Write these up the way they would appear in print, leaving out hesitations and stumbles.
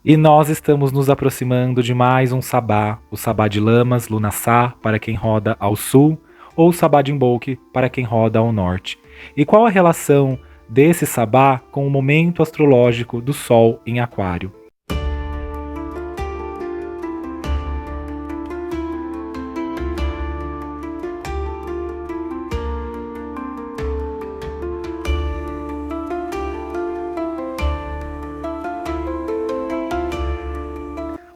E nós estamos nos aproximando de mais um sabá, o sabá de Lamas, Lunassar, para quem roda ao sul, ou o sabá de Imbolc, para quem roda ao norte. E qual a relação desse sabá com o momento astrológico do Sol em Aquário?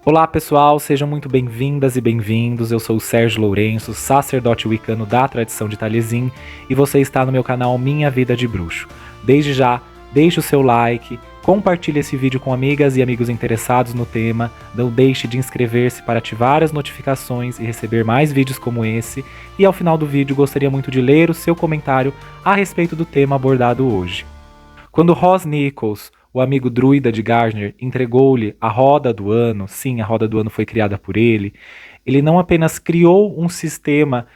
Olá pessoal, sejam muito bem-vindas e bem-vindos. Eu sou o Sérgio Lourenço, sacerdote wicano da tradição de Taliesin, e você está no meu canal Minha Vida de Bruxo. Desde já, deixe o seu like, compartilhe esse vídeo com amigas e amigos interessados no tema, não deixe de inscrever-se para ativar as notificações e receber mais vídeos como esse, e ao final do vídeo gostaria muito de ler o seu comentário a respeito do tema abordado hoje. Quando Ross Nichols, o amigo druida de Gardner, entregou-lhe a Roda do Ano, sim, a Roda do Ano foi criada por ele não apenas criou um sistema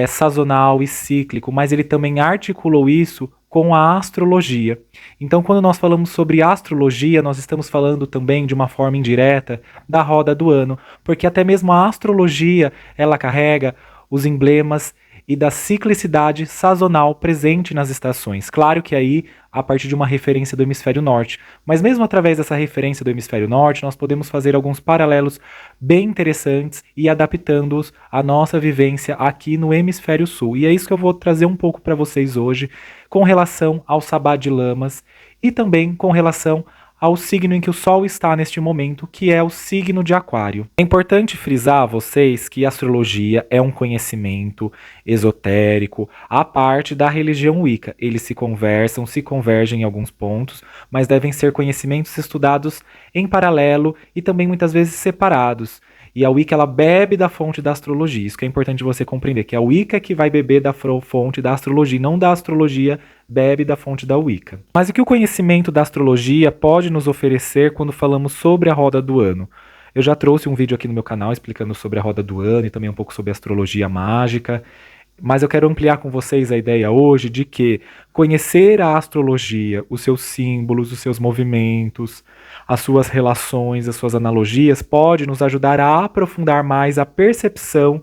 sazonal e cíclico, mas ele também articulou isso com a astrologia. Então, quando nós falamos sobre astrologia, nós estamos falando também de uma forma indireta da Roda do Ano, porque até mesmo a astrologia, ela carrega os emblemas e da ciclicidade sazonal presente nas estações. Claro que aí, a partir de uma referência do hemisfério norte. Mas mesmo através dessa referência do hemisfério norte, nós podemos fazer alguns paralelos bem interessantes e adaptando-os à nossa vivência aqui no hemisfério sul. E é isso que eu vou trazer um pouco para vocês hoje, com relação ao sabá de Lamas e também com relação ao signo em que o Sol está neste momento, que é o signo de Aquário. É importante frisar a vocês que a astrologia é um conhecimento esotérico, à parte da religião Wicca. Eles se conversam, se convergem em alguns pontos, mas devem ser conhecimentos estudados em paralelo e também muitas vezes separados. E a Wicca, ela bebe da fonte da astrologia. Isso que é importante você compreender, que a Wicca que vai beber da fonte da astrologia, não da astrologia bebe da fonte da Wicca. Mas o que o conhecimento da astrologia pode nos oferecer quando falamos sobre a roda do ano? Eu já trouxe um vídeo aqui no meu canal explicando sobre a roda do ano e também um pouco sobre astrologia mágica. Mas eu quero ampliar com vocês a ideia hoje de que conhecer a astrologia, os seus símbolos, os seus movimentos, as suas relações, as suas analogias, pode nos ajudar a aprofundar mais a percepção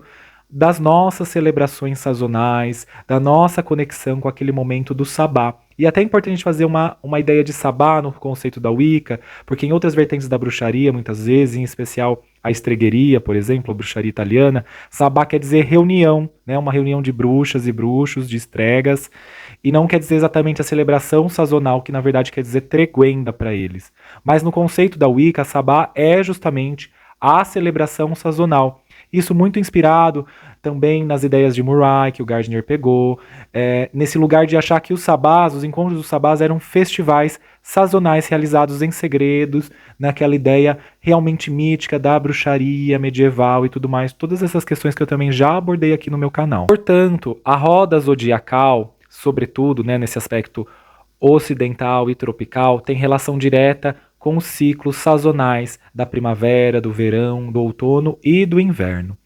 das nossas celebrações sazonais, da nossa conexão com aquele momento do sabá. E até é importante fazer uma ideia de sabá no conceito da Wicca, porque em outras vertentes da bruxaria, muitas vezes, em especial a estregueria, por exemplo, a bruxaria italiana, sabá quer dizer reunião, né? Uma reunião de bruxas e bruxos, de estregas, e não quer dizer exatamente a celebração sazonal, que na verdade quer dizer treguenda para eles. Mas no conceito da Wicca, sabá é justamente a celebração sazonal. Isso muito inspirado também nas ideias de Murray, que o Gardner pegou, nesse lugar de achar que os sabás, os encontros dos sabás eram festivais sazonais realizados em segredos, naquela ideia realmente mítica da bruxaria medieval e tudo mais, todas essas questões que eu também já abordei aqui no meu canal. Portanto, a roda zodiacal, sobretudo, né, nesse aspecto ocidental e tropical, tem relação direta com os ciclos sazonais da primavera, do verão, do outono e do inverno,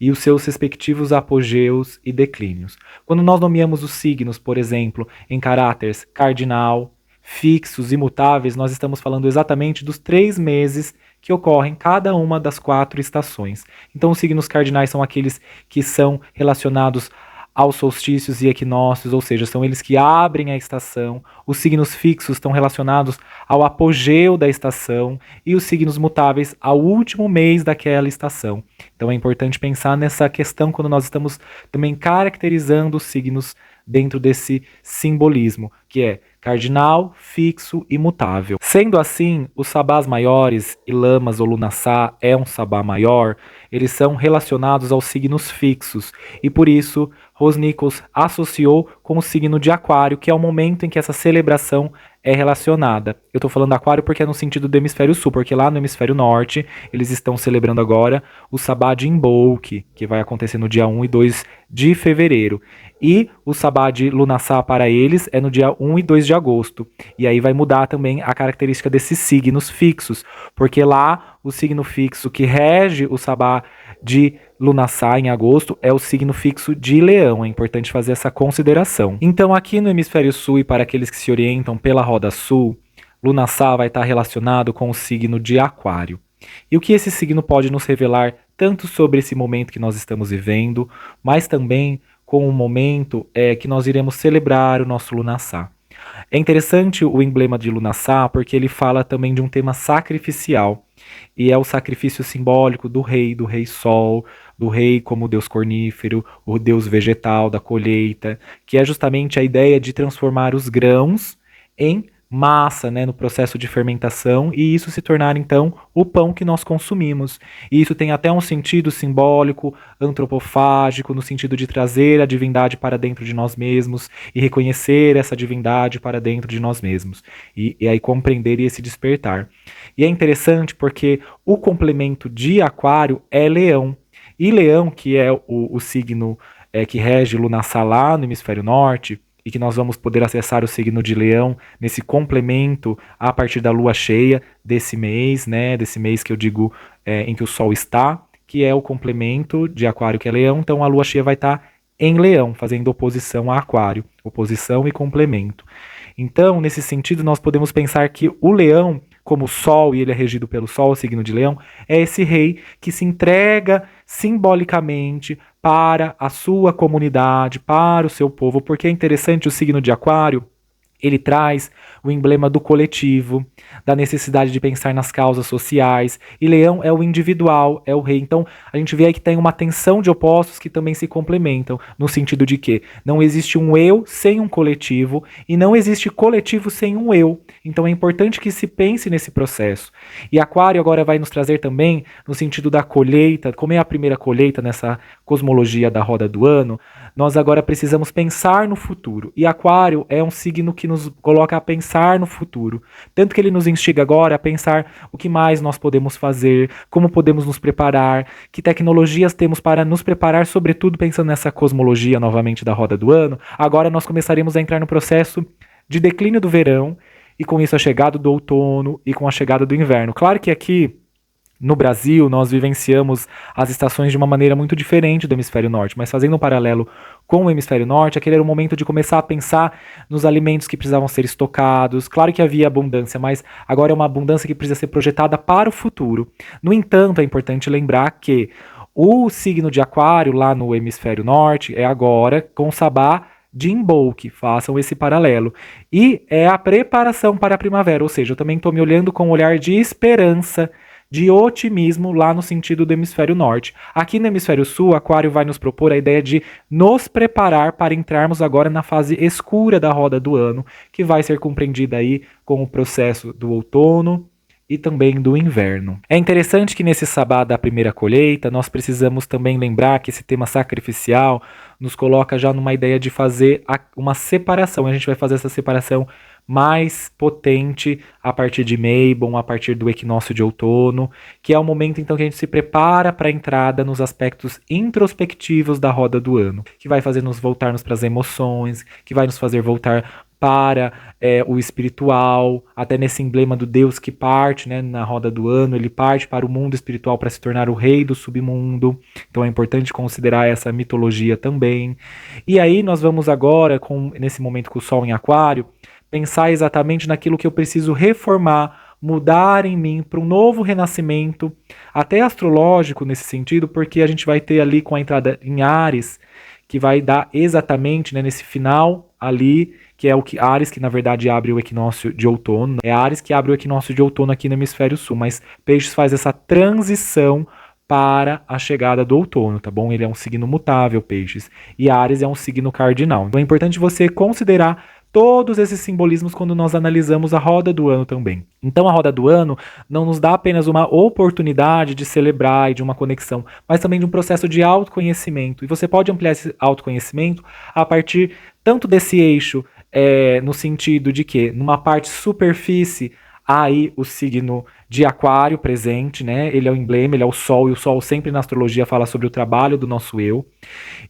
e os seus respectivos apogeus e declínios. Quando nós nomeamos os signos, por exemplo, em caráteres cardinal, fixos, imutáveis, nós estamos falando exatamente dos 3 meses que ocorrem cada uma das 4 estações. Então os signos cardinais são aqueles que são relacionados aos solstícios e equinócios, ou seja, são eles que abrem a estação. Os signos fixos estão relacionados ao apogeu da estação e os signos mutáveis ao último mês daquela estação. Então é importante pensar nessa questão quando nós estamos também caracterizando os signos dentro desse simbolismo, que é cardinal, fixo e mutável. Sendo assim, os sabás maiores, e Lamas ou Lunassar é um sabá maior, eles são relacionados aos signos fixos, e por isso Ross Nichols associou com o signo de Aquário, que é o momento em que essa celebração é relacionada. Eu estou falando Aquário porque é no sentido do hemisfério sul, porque lá no hemisfério norte eles estão celebrando agora o sabá de Imbolc, que vai acontecer no dia 1 e 2 de fevereiro. E o sabá de Lunassar para eles é no dia 1 e 2 de agosto. E aí vai mudar também a característica desses signos fixos, porque lá o signo fixo que rege o sabá de Lunassar em agosto é o signo fixo de Leão. É importante fazer essa consideração. Então aqui no hemisfério sul, e para aqueles que se orientam pela roda sul, Lunassá vai estar relacionado com o signo de Aquário. E o que esse signo pode nos revelar tanto sobre esse momento que nós estamos vivendo, mas também com o momento que nós iremos celebrar o nosso Lunassá. É interessante o emblema de Lunassá porque ele fala também de um tema sacrificial, e é o sacrifício simbólico do rei Sol, do rei como deus cornífero, o deus vegetal da colheita, que é justamente a ideia de transformar os grãos em massa, né, no processo de fermentação, e isso se tornar então o pão que nós consumimos. E isso tem até um sentido simbólico, antropofágico, no sentido de trazer a divindade para dentro de nós mesmos e reconhecer essa divindade para dentro de nós mesmos. E aí compreender esse despertar. E é interessante porque o complemento de Aquário é Leão. E Leão, que é o signo que rege Lunassá lá no hemisfério norte, e que nós vamos poder acessar o signo de Leão nesse complemento a partir da lua cheia desse mês, né? Desse mês que eu digo em que o Sol está, que é o complemento de Aquário, que é Leão. Então a lua cheia vai estar em Leão, fazendo oposição a Aquário, oposição e complemento. Então, nesse sentido, nós podemos pensar que o Leão, como o Sol, e ele é regido pelo Sol, o signo de Leão, é esse rei que se entrega simbolicamente para a sua comunidade, para o seu povo, porque é interessante o signo de Aquário. Ele traz o emblema do coletivo, da necessidade de pensar nas causas sociais. E Leão é o individual, é o rei. Então, a gente vê aí que tem uma tensão de opostos que também se complementam, no sentido de que não existe um eu sem um coletivo e não existe coletivo sem um eu. Então, é importante que se pense nesse processo. E Aquário agora vai nos trazer também no sentido da colheita, como é a primeira colheita nessa cosmologia da roda do ano, nós agora precisamos pensar no futuro. E Aquário é um signo que nos coloca a pensar no futuro. Tanto que ele nos instiga agora a pensar o que mais nós podemos fazer, como podemos nos preparar, que tecnologias temos para nos preparar, sobretudo pensando nessa cosmologia novamente da roda do ano. Agora nós começaremos a entrar no processo de declínio do verão, e com isso a chegada do outono e com a chegada do inverno. Claro que aqui no Brasil, nós vivenciamos as estações de uma maneira muito diferente do hemisfério norte, mas fazendo um paralelo com o hemisfério norte, aquele era o momento de começar a pensar nos alimentos que precisavam ser estocados. Claro que havia abundância, mas agora é uma abundância que precisa ser projetada para o futuro. No entanto, é importante lembrar que o signo de Aquário lá no hemisfério norte é agora com Sabá de Imbolc, façam esse paralelo. E é a preparação para a primavera, ou seja, eu também estou me olhando com um olhar de esperança, de otimismo lá no sentido do hemisfério norte. Aqui no hemisfério sul, Aquário vai nos propor a ideia de nos preparar para entrarmos agora na fase escura da roda do ano, que vai ser compreendida aí com o processo do outono e também do inverno. É interessante que nesse sabá da primeira colheita, nós precisamos também lembrar que esse tema sacrificial nos coloca já numa ideia de fazer uma separação. A gente vai fazer essa separação mais potente a partir de Mabon, a partir do equinócio de outono, que é o momento então que a gente se prepara para a entrada nos aspectos introspectivos da roda do ano, que vai fazer nos voltarmos para as emoções, que vai nos fazer voltar para o espiritual, até nesse emblema do Deus que parte, né, na roda do ano, ele parte para o mundo espiritual para se tornar o rei do submundo. Então é importante considerar essa mitologia também. E aí nós vamos agora, nesse momento com o Sol em Aquário, pensar exatamente naquilo que eu preciso reformar, mudar em mim para um novo renascimento, até astrológico nesse sentido, porque a gente vai ter ali com a entrada em Áries, que vai dar exatamente, né, nesse final ali, que é o que Áries, que na verdade abre o equinócio de outono. É Áries que abre o equinócio de outono aqui no hemisfério sul, mas Peixes faz essa transição para a chegada do outono, tá bom? Ele é um signo mutável, Peixes, e Áries é um signo cardinal. Então é importante você considerar todos esses simbolismos quando nós analisamos a roda do ano também. Então a roda do ano não nos dá apenas uma oportunidade de celebrar e de uma conexão, mas também de um processo de autoconhecimento. E você pode ampliar esse autoconhecimento a partir tanto desse eixo, no sentido de que, numa parte superfície, há aí o signo de Aquário presente, né? Ele é o emblema, ele é o Sol, e o Sol sempre na astrologia fala sobre o trabalho do nosso eu.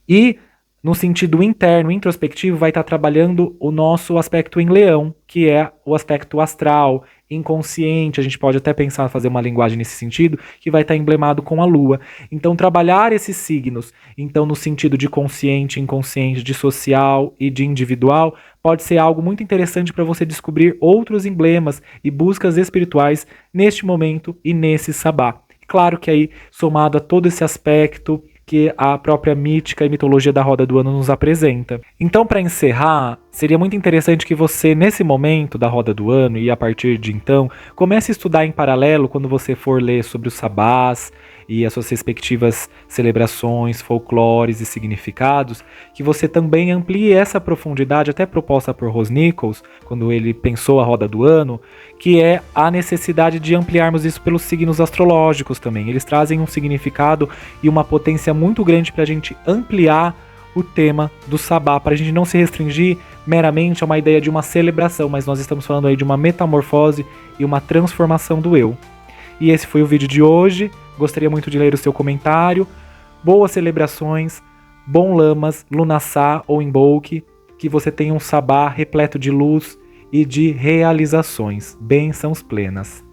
E no sentido interno, introspectivo, vai estar trabalhando o nosso aspecto em leão, que é o aspecto astral, inconsciente. A gente pode até pensar em fazer uma linguagem nesse sentido, que vai estar emblemado com a lua. Então, trabalhar esses signos, então, no sentido de consciente, inconsciente, de social e de individual, pode ser algo muito interessante para você descobrir outros emblemas e buscas espirituais neste momento e nesse sabá. Claro que aí, somado a todo esse aspecto que a própria mítica e mitologia da roda do ano nos apresenta. Então, para encerrar, seria muito interessante que você, nesse momento da roda do ano e a partir de então, comece a estudar em paralelo quando você for ler sobre os sabás e as suas respectivas celebrações, folclores e significados, que você também amplie essa profundidade, até proposta por Ros Nichols, quando ele pensou a roda do ano, que é a necessidade de ampliarmos isso pelos signos astrológicos também. Eles trazem um significado e uma potência muito grande para a gente ampliar o tema do sabá, para a gente não se restringir meramente a uma ideia de uma celebração, mas nós estamos falando aí de uma metamorfose e uma transformação do eu. E esse foi o vídeo de hoje. Gostaria muito de ler o seu comentário. Boas celebrações, bom lamas, lunaçá ou embolque, que você tenha um sabá repleto de luz e de realizações. Bênçãos plenas.